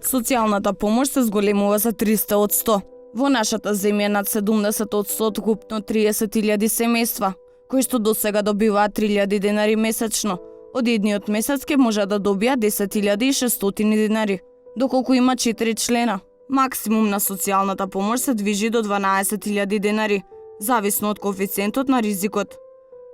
Социјалната помош се зголемува за 300%. Во нашата земја над 70% од купно 30.000 семејства, кои што досега добиваат 3.000 денари месечно. Од едниот месец ќе може да добија 10.600 денари, доколку има 4 члена. Максимум на социјалната помош се движи до 12.000 денари, зависно од коефициентот на ризикот.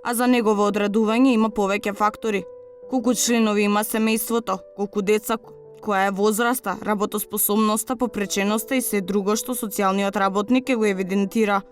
А за негово одредување има повеќе фактори. Колку членови има семејството, колку деца, која е возраста, работоспособноста, попреченоста и се друго што социјалниот работник ќе го евидентира.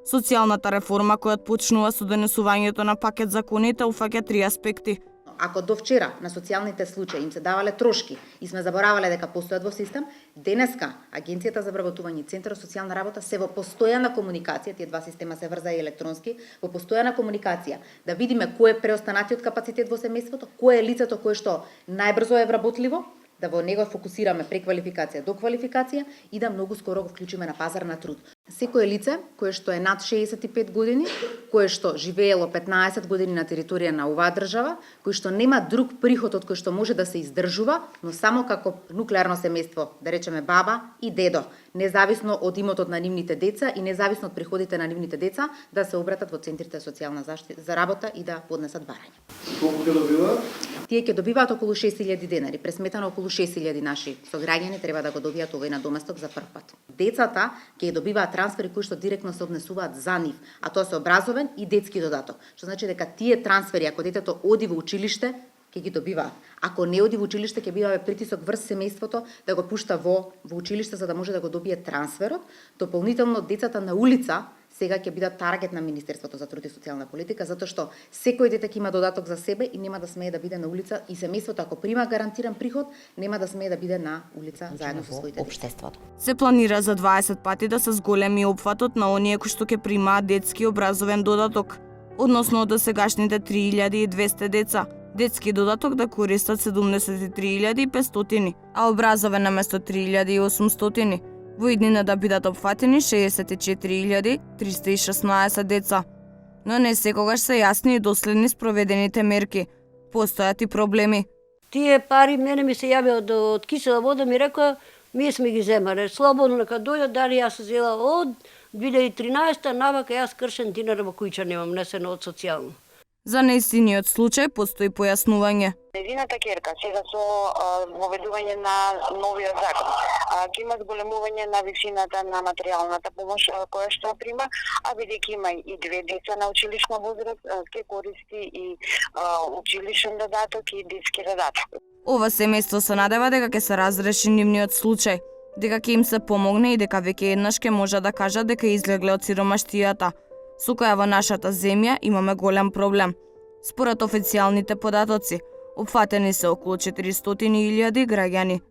Социјалната реформа која почнува со донесувањето на пакет законите уфаќа 3 аспекти. Ако до вчера на социјалните случаи им се давале трошки и сме заборавале дека постојат во систем, денеска Агенцијата за вработување и Центарот за социјална работа се во постојана комуникација, тие два система се врза и електронски, во постојана комуникација, да видиме кој е преостанатиот капацитет во семејството, кој е лицето кое што најбрзо е вработливо, да во него фокусираме преквалификација до квалификација и да многу скоро го вклучиме на пазар на труд. Секое лице кое што е над 65 години, кое што живеело 15 години на територија на оваа држава, кој што нема друг приход од кој што може да се издржува, но само како нуклеарно семејство, да речеме баба и дедо, независно од имотот на нивните деца и независно од приходите на нивните деца, да се обратат во центрите за социјална заштита за работа и да поднесат барање. Колку ќе добиваат? Тие ќе добиваат околу 6.000 денари, пресметано околу 6.000 наши сограѓани треба да го добијат овој надоместок за прв пат. Децата ќе добиваат трансфери кои што директно се однесуваат за нив, а тоа се образовен и детски додаток. Што значи дека тие трансфери, ако детето оди во училиште, ќе ги добиваат. Ако не оди во училиште, ќе бива притисок врз семејството да го пушта во училиште за да може да го добие трансферот. Дополнително децата на улица сега ќе бидат таргет на Министерството за труд и социјална политика, затоа што секој дете ќе има додаток за себе и нема да смее да биде на улица и семејството ако прима гарантиран приход, нема да смее да биде на улица заедно со своите општеството. Се планира за 20 пати да се зголеми опфатот на оние кои што ќе примаат детски образовен додаток, односно од досегашните 3.200 деца. Детски додаток да користат 73.500, а образовен наместо 3.800. Во иднина да бидат опфатени 64.316 деца. Но не секогаш се јасни и доследни спроведените мерки. Постојат и проблеми. Тие пари мене ми се јавија од кисела вода, ми рекоа, ние сме ги земале. Слободно нека дојдат, дали јас се зела од 2013 навака јас кршен динар во куќа немам несено од социјално. За неистиниот случај постои појаснување. Нејзината ќерка сега со воведување на новиот закон ќе има зголемување на висината на материјалната помош која што прима, а бидејќи има и 2 деца на училишна возраст, ќе користи и училишен додаток и детски додаток. Ова семејство се надева дека ќе се разреши нивниот случај, дека ќе им се помогне и дека веќе еднаш ќе може да кажат дека излегле од сиромаштијата, со која во нашата земја имаме голем проблем. Според официјалните податоци, опфатени се околу 400.000 граѓани.